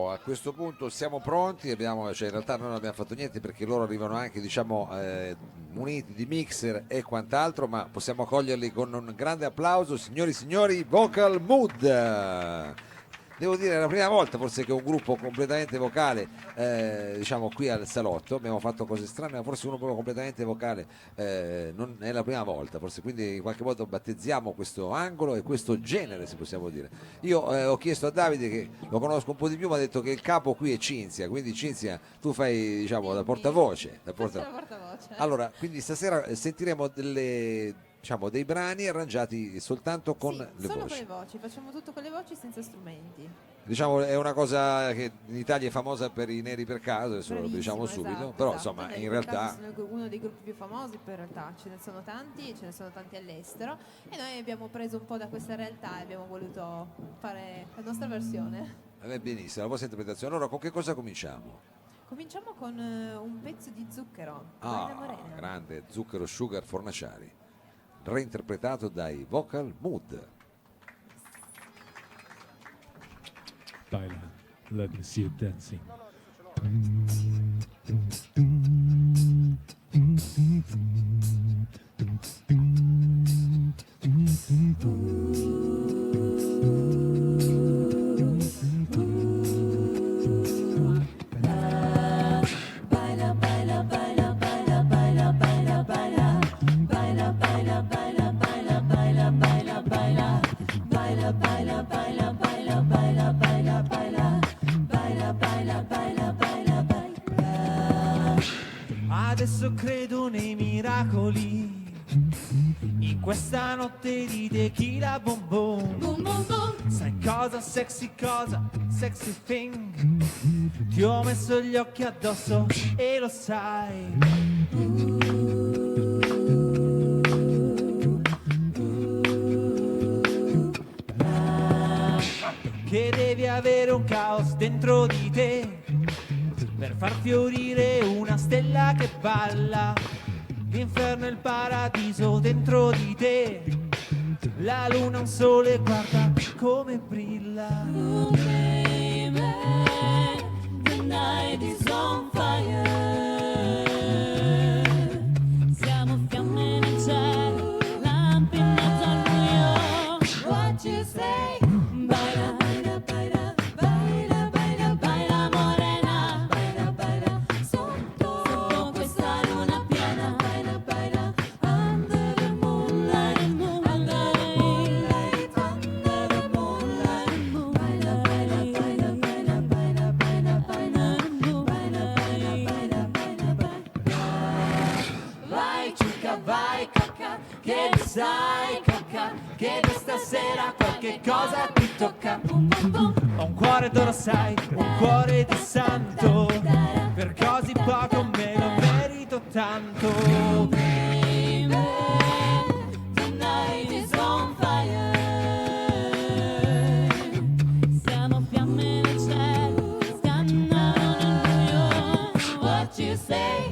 A questo punto siamo pronti, cioè in realtà noi non abbiamo fatto niente perché loro arrivano anche diciamo, muniti di mixer e quant'altro, ma possiamo accoglierli con un grande applauso, signori e signori, Vocal Mood. Devo dire è la prima volta forse che un gruppo completamente vocale diciamo qui al salotto, abbiamo fatto cose strane ma forse uno proprio completamente vocale non è la prima volta forse, quindi in qualche modo battezziamo questo angolo e questo genere se possiamo dire. Io ho chiesto a Davide, che lo conosco un po' di più, mi ha detto che il capo qui è Cinzia, quindi Cinzia tu fai diciamo da portavoce. Faccio la portavoce. Allora, quindi stasera sentiremo diciamo, dei brani arrangiati soltanto con Sì, le solo voci. con le voci, facciamo tutto con le voci senza strumenti. Diciamo è una cosa che in Italia è famosa per i Neri per caso, adesso lo Bravissimo, diciamo subito, esatto, però esatto. insomma Noi in per caso realtà sono uno dei gruppi più famosi, poi in realtà ce ne sono tanti, ce ne sono tanti all'estero e noi abbiamo preso un po' da questa realtà e abbiamo voluto fare la nostra versione. benissimo, la vostra interpretazione. Allora con che cosa cominciamo? Cominciamo con un pezzo di Zucchero, Ah, Baila Morena. grande Zucchero Sugar Fornaciari, reinterpretato dai Vocal Mood. Baila, let me see you dancing. Baila, baila, baila, baila, baila, baila, baila. Baila, baila, baila, baila, baila, baila, baila. Baila, baila, baila, baila, baila, baila, baila. Baila, baila, baila, baila, baila. Adesso credo nei miracoli, in questa notte di tequila bom bom. Boom, boom, boom. Sai cosa, sexy thing, ti ho messo gli occhi addosso e lo sai. Che devi avere un caos dentro di te per far fiorire una stella che balla. L'inferno e il paradiso dentro di te, la luna, un sole, guarda come brilla. Oh, baby, the night is on fire. Siamo fiamme nel cielo, lampi in mezzo al buio. What you say? Baila, baila, baila, baila, baila, baila morena. Baila, baila, sotto questa luna piena. Baila, baila, under the moonlight, under the moonlight, under the moonlight. Baila, baila, baila, baila, baila, baila, baila, baila, baila, baila, baila. Vai ciucca, vai cocca, che ne sai cocca, che questa sera qualche cosa ti tocca. Ho un cuore d'oro, sai, un cuore di santo, per così poco me lo merito tanto. Baby, the night is on fire. Siamo fiamme nel cielo, scannano nel buio. What you say?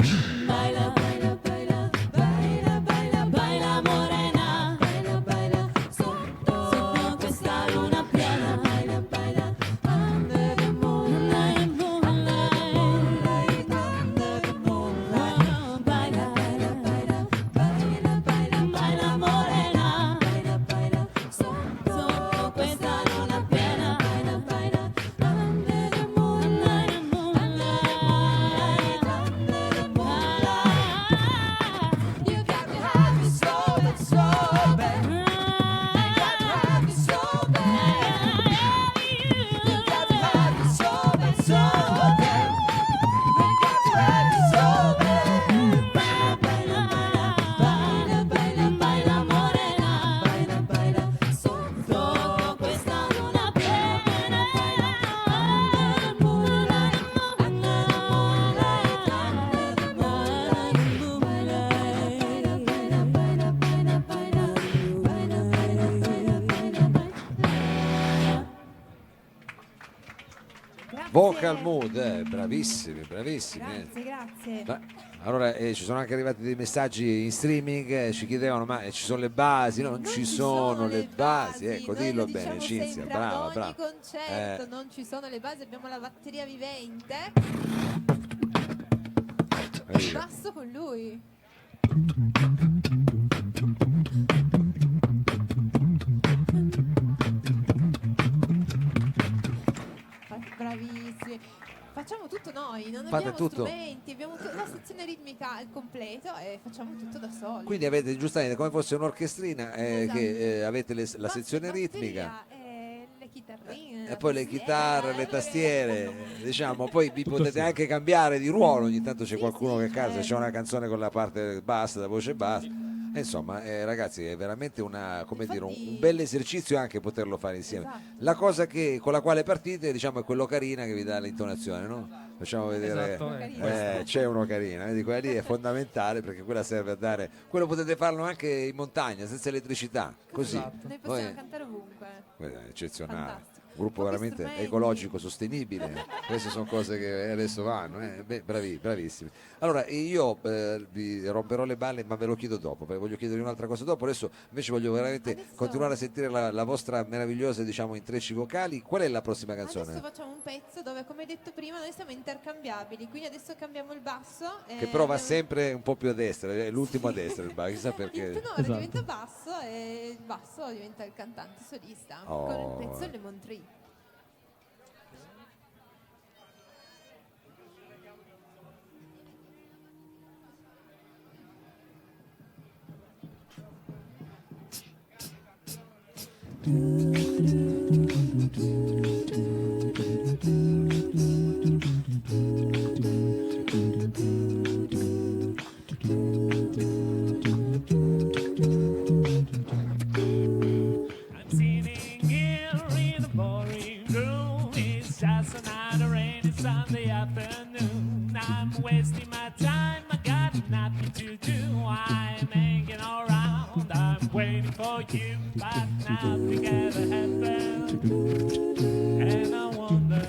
Baila, baila, baila, baila, baila, baila morena. Baila, baila, sotto questa luna piena. Baila, baila, under the moonlight, under the moonlight, under the moonlight. Vocal Mood, bravissimi, bravissimi. Grazie, grazie. Ma, allora, ci sono anche arrivati dei messaggi in streaming, ci chiedevano, ma ci sono le basi? No, non ci sono le basi, ecco, noi dillo lo bene, diciamo Cinzia, sempre, brava, ad ogni brava. concerto non ci sono le basi, abbiamo la batteria vivente. Basso con lui. Bravissimi. Facciamo tutto noi, non Fate abbiamo tutto? strumenti, abbiamo la sezione ritmica al completo e facciamo tutto da soli. Quindi avete giustamente come fosse un'orchestrina Esatto. che avete la sezione ritmica e le chitarrine, e poi le chitarre, le tastiere, diciamo, poi vi Tutto potete sì. anche cambiare di ruolo, ogni tanto c'è Sì, qualcuno sì, che canta, c'è certo. una canzone con la parte bassa, la voce bassa. E insomma, ragazzi, è veramente come dire, Infatti- un bel esercizio anche poterlo fare insieme. Esatto. La cosa con la quale partite, diciamo, è quello carina che vi dà l'intonazione, no? Facciamo vedere. Esatto, C'è uno carina, vedi, quella lì è fondamentale perché quella serve a dare. Quello potete farlo anche in montagna, senza elettricità, così. Esatto. Noi possiamo Poi- cantare ovunque. Guarda, è eccezionale. Fantastico. Gruppo Pochi veramente strumenti. ecologico, sostenibile. Queste sono cose che adesso vanno. Beh, bravissimi. Allora, io vi romperò le balle, ma ve lo chiedo dopo, perché voglio chiedervi un'altra cosa dopo. Adesso invece voglio veramente Adesso- continuare a sentire la vostra meravigliosa, diciamo, intrecci vocali. Qual è la prossima Adesso canzone? facciamo un pezzo dove, come detto prima, noi siamo intercambiabili, quindi adesso cambiamo il basso. Che però va abbiamo- sempre un po' più a destra, è l'ultimo a destra il basso, chissà Il perché. tenore Esatto. diventa basso e il basso diventa il cantante solista Oh. con il pezzo Lemon Tree. I'm sitting here in a boring room. It's just another rainy Sunday afternoon. I'm wasting my time. I got nothing to do. I'm hanging around. I'm waiting for you, but nothing ever happened. And I wonder.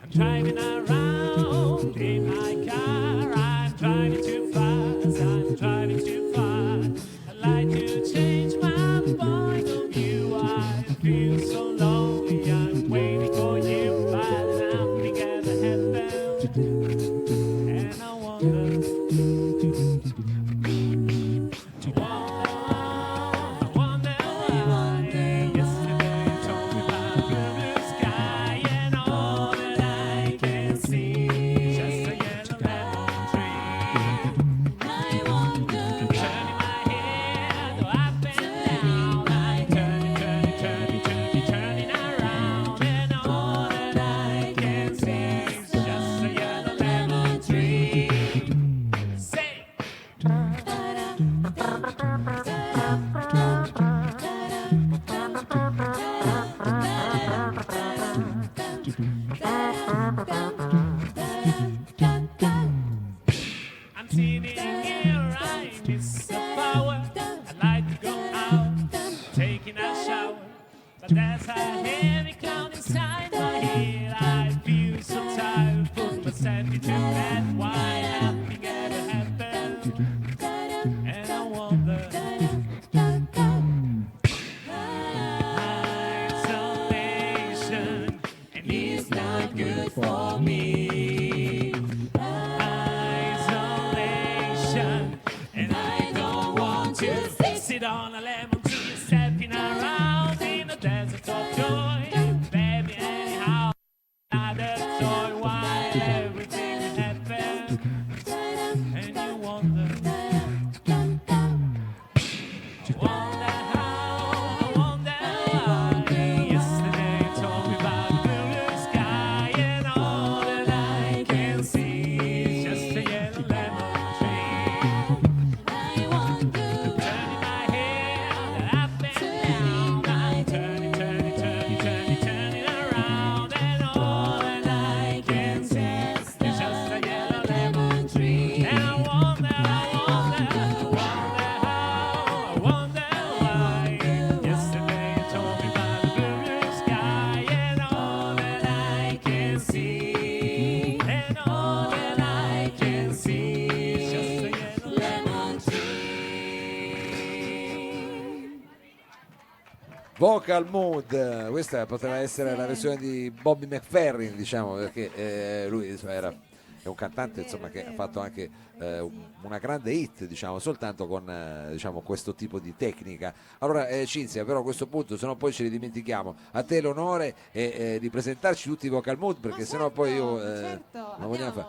I'm driving around in my car. I'm driving too fast. I'm driving too fast. I'd like to change my point of view. I feel so lonely. I'm waiting for you, but nothing ever happened. And I wonder. I wonder why. Yesterday you told me about blue sky and all that I can see. Just a yellow lemon tree. I wonder Turning my head up and down. I'm turning around. And all that I can see is just a yellow lemon tree. Say. I'm sitting here, I miss the power. I like to go out, taking a shower. But there's a heavy cloud inside my head. I feel so tired, put myself into bed. Why nothing ever happened? And I wonder. Isolation, and it's not good for me. Isolation, and I don't want to sit on a lemon tree, stepping around in a desert of joy. Baby, anyhow, another toy while everything happens, and you wonder. Wonder how, wonder why. Yesterday told me about the blue sky and all that Vocal Mood, questa poteva essere la versione di Bobby McFerrin, diciamo, perché lui insomma, è un cantante insomma, che ha fatto anche una grande hit, diciamo, soltanto con diciamo, questo tipo di tecnica. Allora Cinzia, però a questo punto, se no poi ce li dimentichiamo, a te l'onore di presentarci tutti i Vocal Mood, perché sennò poi io certo, non vogliamo fare.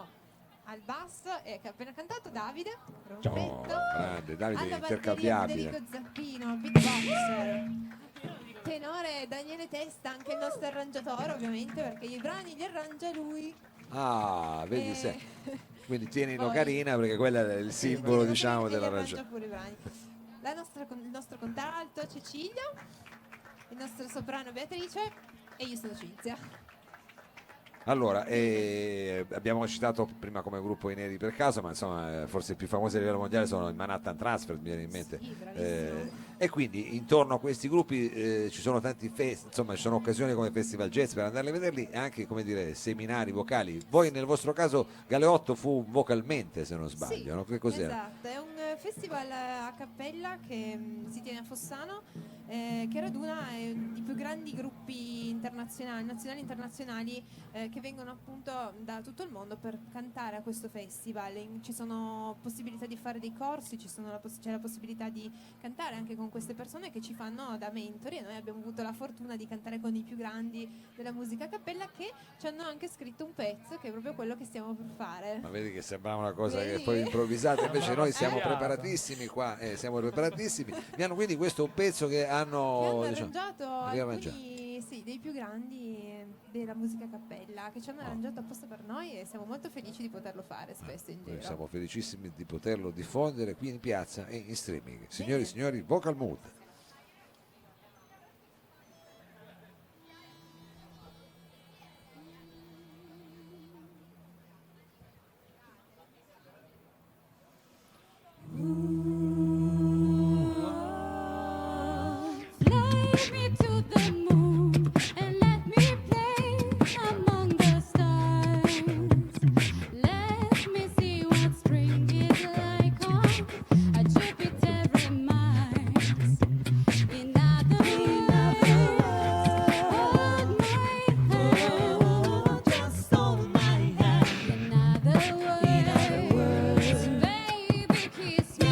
al basso che ha appena cantato Davide, Ciao. trombetto. Grande, Davide Alla batteria intercambiabile. Federico Zappino, beatboxer. Tenore Daniele Testa, anche il nostro arrangiatore ovviamente, perché i brani li arrangia lui. Ah, vedi E- se. Quindi tienilo Poi- carina perché quello è il Sì, simbolo, Federico diciamo, e li della arrangia ragione. pure i brani. Il nostro contralto Cecilia, il nostro soprano Beatrice e io sono Cinzia. Allora, abbiamo citato prima come gruppo i Neri per caso, ma insomma, forse i più famosi a livello mondiale sono i Manhattan Transfer, mi viene in mente. Sì, bravissimo. E quindi intorno a questi gruppi ci sono tanti insomma, ci sono occasioni come Festival Jazz per andarli a vederli e anche, come dire, seminari vocali. Voi nel vostro caso Galeotto fu vocalmente, se non sbaglio, Sì, no? Che cos'era? esatto, è un festival a cappella che si tiene a Fossano, che raduna i più grandi gruppi internazionali, nazionali e internazionali, che vengono appunto da tutto il mondo per cantare a questo festival. Ci sono possibilità di fare dei corsi, c'è la possibilità di cantare anche con queste persone che ci fanno da mentori, e noi abbiamo avuto la fortuna di cantare con i più grandi della musica a cappella, che ci hanno anche scritto un pezzo che è proprio quello che stiamo per fare. Ma vedi che sembrava una cosa che Vedi? poi improvvisata, invece noi siamo Studiato. preparatissimi qua, siamo preparatissimi. Mi hanno quindi questo pezzo che hanno, Che hanno diciamo, arrangiato riarrangiato. alcuni dei più grandi della musica a cappella, che ci hanno arrangiato apposta per noi, e siamo molto felici di poterlo fare spesso in Noi giro. siamo felicissimi di poterlo diffondere qui in piazza e in streaming. Signori e signori, Vocal Mood. Fly me to the moon and let me play among the stars. Let me see what spring is like on a Jupiter and Mars. In other words, hold my hand. Just hold my hand. In other words, baby, kiss me.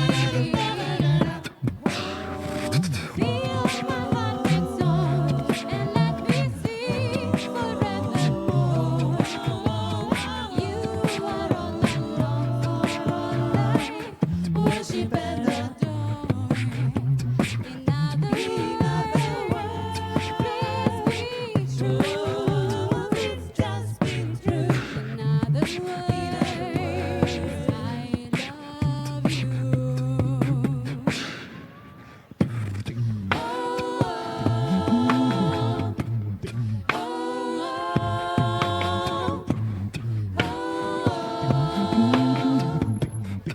Feel my heartbeat song and let me sing forevermore. You are all I long for, all I worship and adore. In other words, please be true. It's just been true. In other words, I love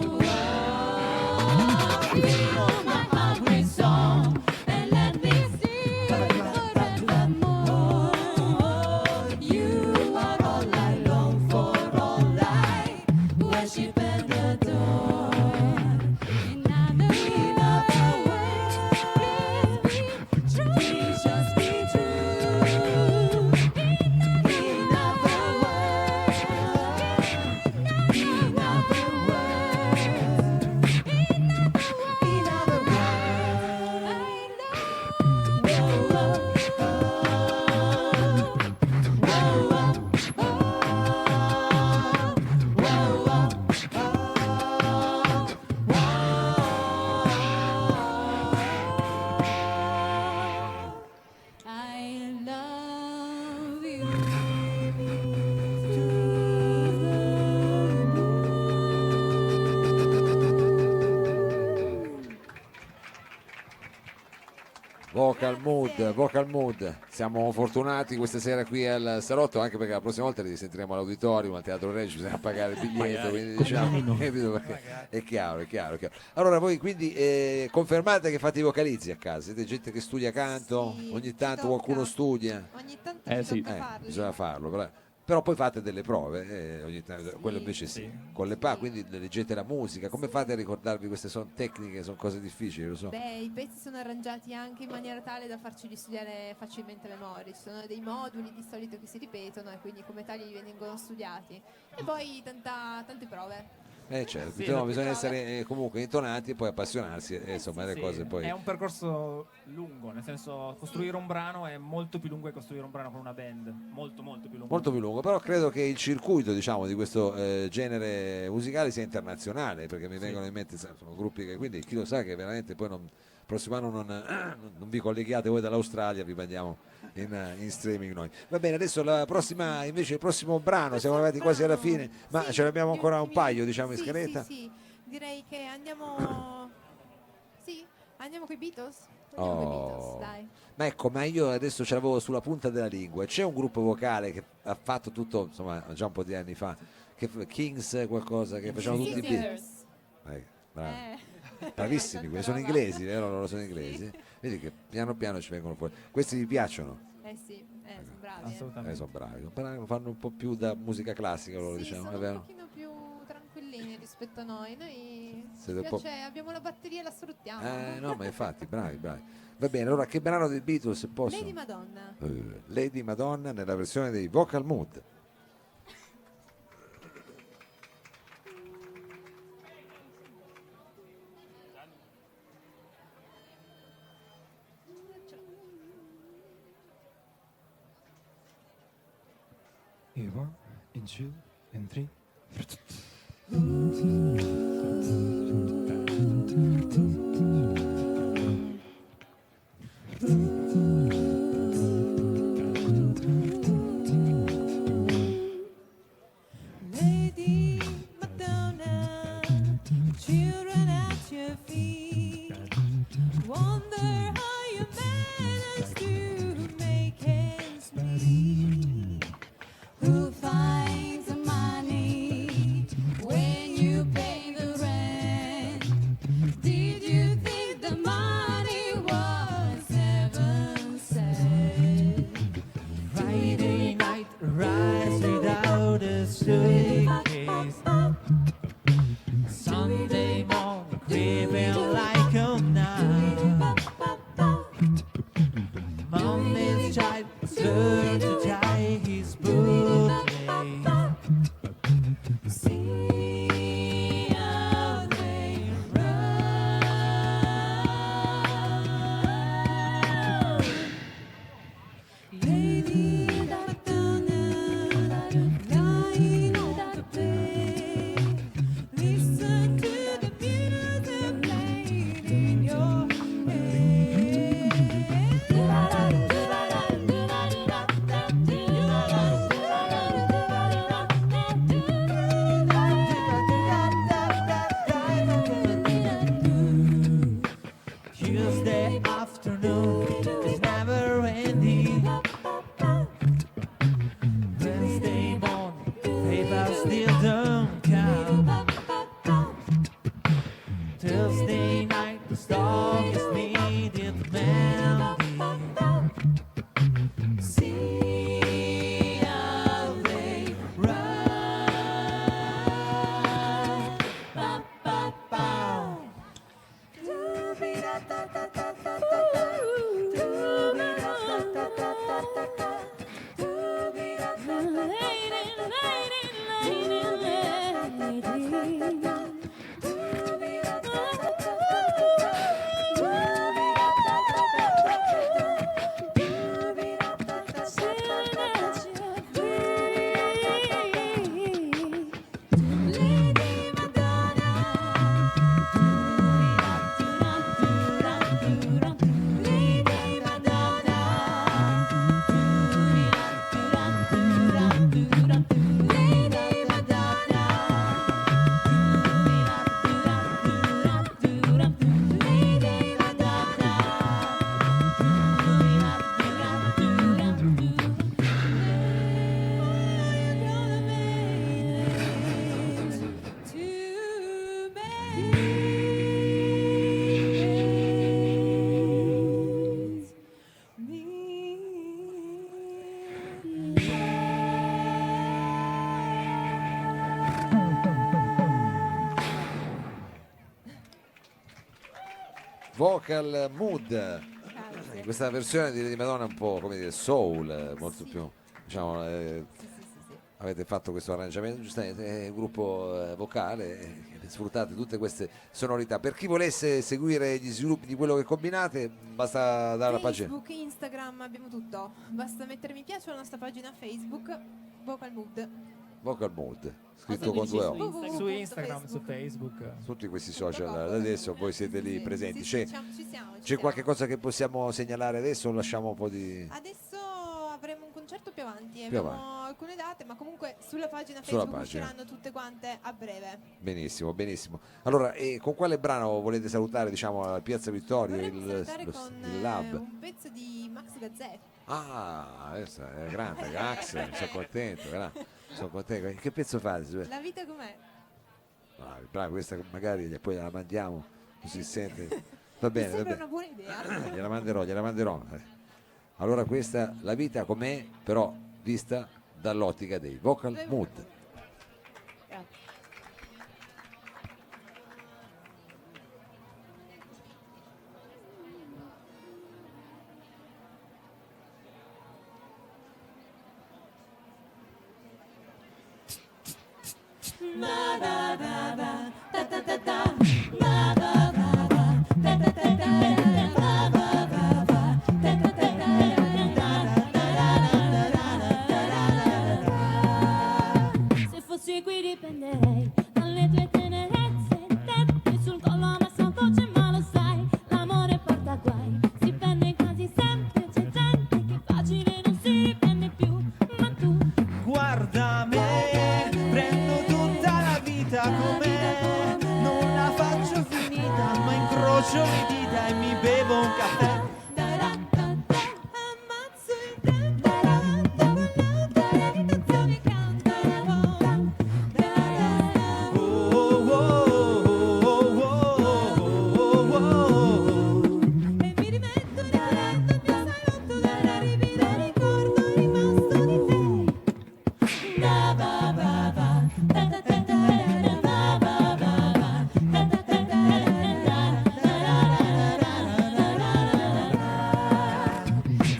you. Feel my heart with song and let me sing forevermore. You are all I long for, all I worship and adore. In other words, please be true. Please just be true. In other words, in other words. In other words, I love you. Vocal Mood. Siamo fortunati questa sera qui al Salotto, anche perché la prossima volta li sentiremo all'auditorium, al Teatro Regio, bisogna pagare il biglietto, quindi diciamo, capito, perché è chiaro. Allora voi quindi confermate che fate i vocalizzi a casa? Siete gente che studia canto? Sì, Ogni ci tanto tocca. qualcuno studia? Ogni tanto Sì. bisogna farli. Bisogna farlo, però poi fate delle prove, ogni tanto, quello invece sì. Con le Sì. quindi leggete la musica, come fate a ricordarvi queste sono tecniche, sono cose difficili, lo so. Beh, i pezzi sono arrangiati anche in maniera tale da farceli studiare facilmente a memoria. Ci sono dei moduli di solito che si ripetono e quindi come tali vengono studiati. E poi tante prove. Certo, Sì, però lo bisogna prove. essere comunque intonati e poi appassionarsi, insomma, le Sì, cose poi... è un percorso lungo, nel senso costruire un brano è molto più lungo che costruire un brano con una band, molto più lungo. Molto più lungo, però credo che il circuito, diciamo, di questo genere musicale sia internazionale, perché mi vengono in mente, sono gruppi che, quindi chi lo sa che veramente poi il prossimo anno non vi colleghiate voi dall'Australia, vi mandiamo in streaming noi. Va bene, adesso invece il prossimo brano, siamo arrivati quasi alla fine, ma Sì, ce ne abbiamo gli ancora un ultimi- paio, diciamo, in sì, scaletta. Sì, direi che andiamo... Sì, andiamo coi Beatles? Andiamo coi Beatles, dai. Ma io adesso ce l'avevo sulla punta della lingua. C'è un gruppo vocale che ha fatto tutto, insomma, già un po' di anni fa, Kings qualcosa, che facevano tutti i Beatles. Bravi. Bravissimi, quelli sono inglesi, vero? Loro sono inglesi. Vedi che piano piano ci vengono fuori. Questi vi piacciono? Sì, sono bravi. Assolutamente. Sono bravi. Fanno un po' più da musica classica loro, Sì, diciamo, sono è un vero? pochino più tranquillini rispetto a noi. Noi ci Siete un po'- piace, abbiamo la batteria e la sfruttiamo. No, ma infatti, bravi. Va bene, allora che brano dei Beatles se posso? Lady Madonna. Lady Madonna nella versione dei Vocal Mood. In 1, in 2, in 3. Lady Madonna, children at your feet. Wonder how you manage to make ends meet. Who finds the money when you pay the rent? Did you think the money was heaven sent? Friday night rise without a suitcase. Sunday morning creeping like a knife. Monday's child learned to tie his bootlace. See how they run. Lady Madonna, lying on the bed. Listen to the music playing in your Tuesday afternoon is never ending. Wednesday morning, paper still don't count. Thursday night, the strongest needed melody. See how they run. Ba, ba, ba. Lady Madonna. Lady Madonna. Lady Madonna. Vocal Mood. In questa versione di Madonna è un po' come dire soul, molto Sì. più diciamo Sì, sì, sì, sì. avete fatto questo arrangiamento giustamente, è un gruppo vocale, sfruttate tutte queste sonorità. Per chi volesse seguire gli sviluppi di quello che combinate, basta dare la pagina. Facebook, Instagram, abbiamo tutto. Basta mettere mi piace alla nostra pagina Facebook, Vocal Mood. Vocal Mood, scritto Seguiteci con due su O. Instagram. Su Instagram, su Facebook. Tutti questi social adesso voi siete lì Sì, presenti. sì, C'è, ci siamo. c'è qualche cosa che possiamo segnalare adesso o lasciamo un po' di... Adesso avremo un concerto più avanti, Più abbiamo alcune date, ma comunque sulla pagina Sulla Facebook pagina. usciranno tutte quante a breve. Benissimo, benissimo. Allora, con quale brano volete salutare, diciamo, la Piazza Vittorio, Vorremmo salutare con il Lab? un pezzo di Max Gazzè. Ah, adesso è grande, grazie, sono contento, sono contento. Che pezzo fate? La vita com'è? Ah, bravo, questa magari poi la mandiamo, così si sente. Va bene, Mi va sembra bene. una buona idea. Gliela manderò, gliela manderò. Allora questa, la vita com'è, però vista dall'ottica dei Vocal Mood. Se fossi qui dipenderei dalle tue tenerezze, denti sul collo ma sottovoce, ma lo sai, l'amore porta guai, si perde quasi sempre, c'è gente che facile non si riprende più, ma tu Guarda me, prendo tutta la vita com'è, non la faccio finita, ma incrocio le dita e mi bevo un caffè. Ammazzo il tempo, la meditazione canta Oh, oh, oh, oh, oh, oh. e mi rimetto nel letto, mi sai rotto dalla rivida, ricordo rimasto di te.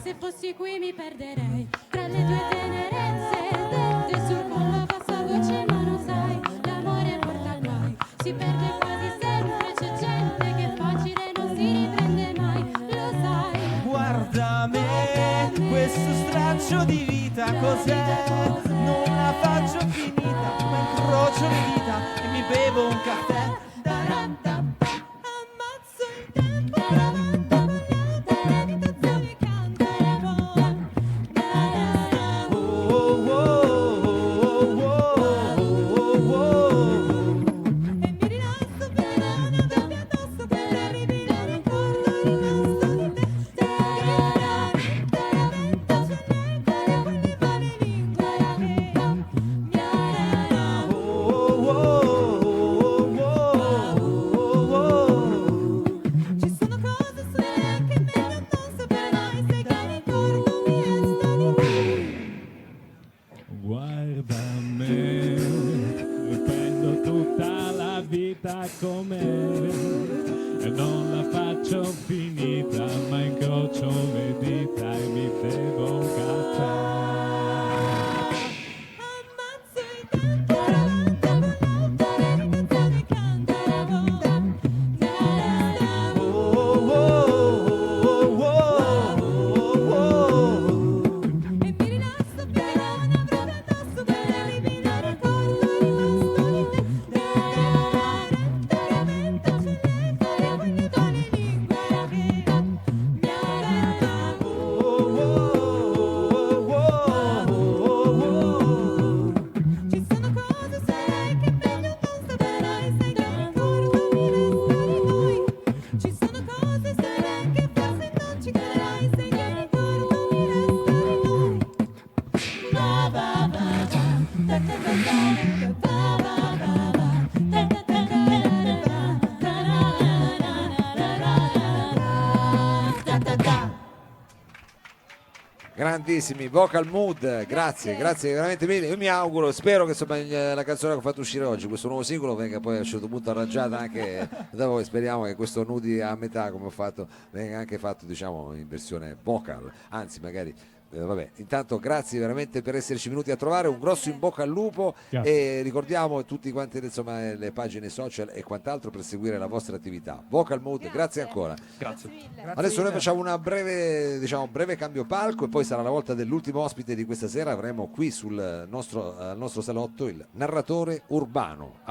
se fossi qui mi perderei tra le tue tenerezze, denti sul collo bassa voce, ma lo sai, l'amore porta guai, si perde quasi sempre, c'è gente che facile non si riprende mai, lo sai. Guarda me, questo straccio di vita cos'è? Non la faccio finita, ma incrocio le dita e mi bevo un caffè. Ammazzo il tempo, la meditazione canta Oh, oh, oh, oh, oh. e mi rilasso per una gabbia addosso per arrivare al ricordo rimasto di te. Veramente c'è nel cuore quelle male lingue che ci sono cose sulle che meglio non saperai, sai che ricordo mi resta di te. Guarda me, prendo tutta la vita com'è e non la faccio finita, ma incrocio le dita e mi bevo un caffè. Ammazzo il tempo, la meditazione canta e mi rilasso per una gabbia addosso per arrivare al ricordo rimasto di te. Veramente c'è nel cuore quelle lingue ci sono cose sulle che meglio non saperai, sai che ricordo mi resta di noi. Ci sono cose sulle che forse non ci crederai, sai che ricordo mi resta di noi. grandissimi Vocal Mood, grazie veramente mille. Io mi auguro, spero che insomma la canzone che ho fatto uscire oggi, questo nuovo singolo, venga poi a un certo punto arrangiata anche da voi. Speriamo che questo Nudi a metà, come ho fatto, venga anche fatto diciamo in versione vocal, anzi magari vabbè, intanto grazie veramente per esserci venuti a trovare, un grosso in bocca al lupo. Grazie. E ricordiamo tutti quanti insomma le pagine social e quant'altro per seguire la vostra attività. Vocal Mood, grazie ancora. Grazie mille. Adesso noi facciamo una breve cambio palco e poi sarà la volta dell'ultimo ospite di questa sera. Avremo qui al nostro salotto il narratore urbano.